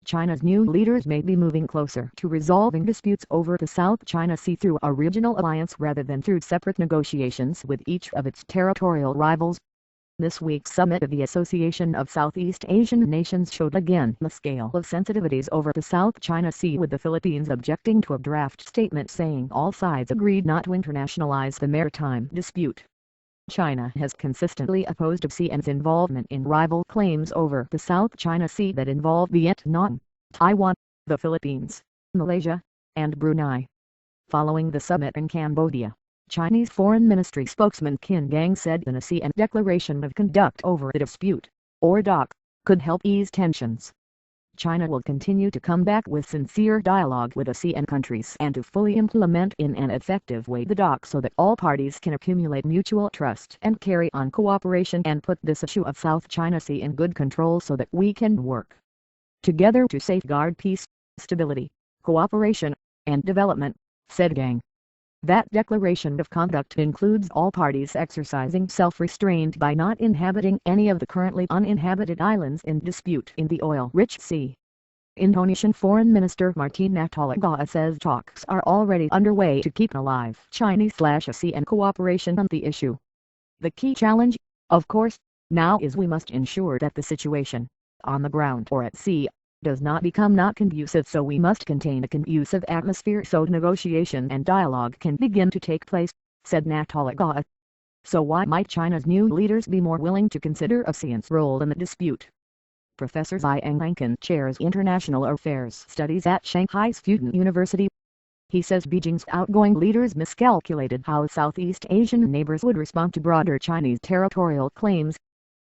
China's new leaders may be moving closer to resolving disputes over the South China Sea through a regional alliance rather than through separate negotiations with each of its territorial rivals. This week's summit of the Association of Southeast Asian Nations showed again the scale of sensitivities over the South China Sea, with the Philippines objecting to a draft statement saying all sides agreed not to internationalize the maritime dispute. China has consistently opposed ASEAN's involvement in rival claims over the South China Sea that involve Vietnam, Taiwan, the Philippines, Malaysia, and Brunei. Following the summit in Cambodia, Chinese Foreign Ministry spokesman Qin Gang said an ASEAN declaration of conduct over a dispute, or DOC, could help ease tensions. China will continue to come back with sincere dialogue with ASEAN countries and to fully implement in an effective way the DOC so that all parties can accumulate mutual trust and carry on cooperation and put this issue of South China Sea in good control so that we can work together to safeguard peace, stability, cooperation, and development, said Gang. That declaration of conduct includes all parties exercising self-restraint by not inhabiting any of the currently uninhabited islands in dispute in the oil-rich sea. Indonesian Foreign Minister Martin Natalegawa says talks are already underway to keep alive Chinese/ASEAN cooperation on the issue. The key challenge, of course, now is we must ensure that the situation, on the ground or at sea, does not become not conducive, so we must contain a conducive atmosphere so negotiation and dialogue can begin to take place, said Natalegawa. So why might China's new leaders be more willing to consider ASEAN's role in the dispute? Professor Zhang Lankan chairs International Affairs Studies at Shanghai's Fudan University. He says Beijing's outgoing leaders miscalculated how Southeast Asian neighbors would respond to broader Chinese territorial claims.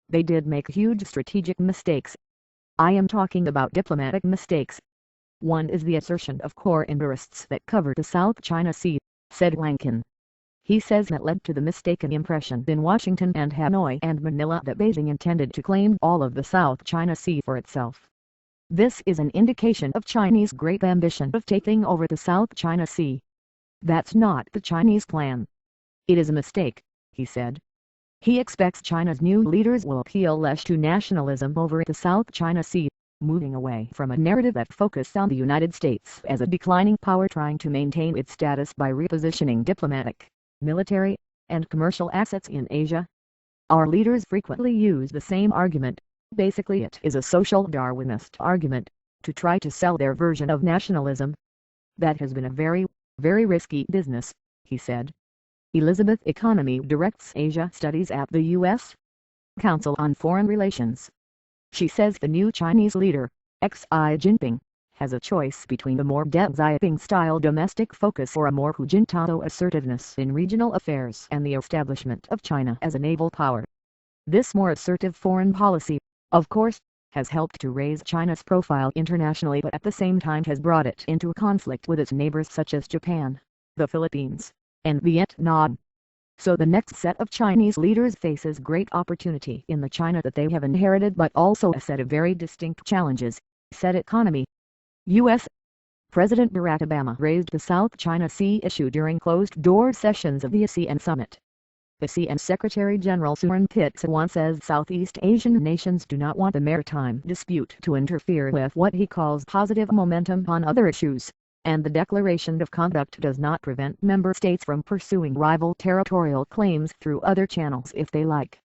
They did make huge strategic mistakes. I am talking about diplomatic mistakes. One is the assertion of core interests that cover the South China Sea, said Lankan. He says that led to the mistaken impression in Washington and Hanoi and Manila that Beijing intended to claim all of the South China Sea for itself. This is an indication of Chinese great ambition of taking over the South China Sea. That's not the Chinese plan. It is a mistake, he said. He expects China's new leaders will appeal less to nationalism over the South China Sea, moving away from a narrative that focused on the United States as a declining power trying to maintain its status by repositioning diplomatic, military, and commercial assets in Asia. Our leaders frequently use the same argument. Basically it is a social Darwinist argument, to try to sell their version of nationalism. That has been a very, very risky business, he said. Elizabeth Economy directs Asia Studies at the U.S. Council on Foreign Relations. She says the new Chinese leader, Xi Jinping, has a choice between a more Deng Xiaoping-style domestic focus or a more Hu Jintao assertiveness in regional affairs and the establishment of China as a naval power. This more assertive foreign policy, of course, has helped to raise China's profile internationally, but at the same time has brought it into a conflict with its neighbors such as Japan, the Philippines, and Vietnam. So the next set of Chinese leaders faces great opportunity in the China that they have inherited, but also a set of very distinct challenges, said Economy. U.S. President Barack Obama raised the South China Sea issue during closed-door sessions of the ASEAN summit. ASEAN Secretary General Surin Pitsuwan says Southeast Asian nations do not want the maritime dispute to interfere with what he calls positive momentum on other issues, and the declaration of conduct does not prevent member states from pursuing rival territorial claims through other channels if they like.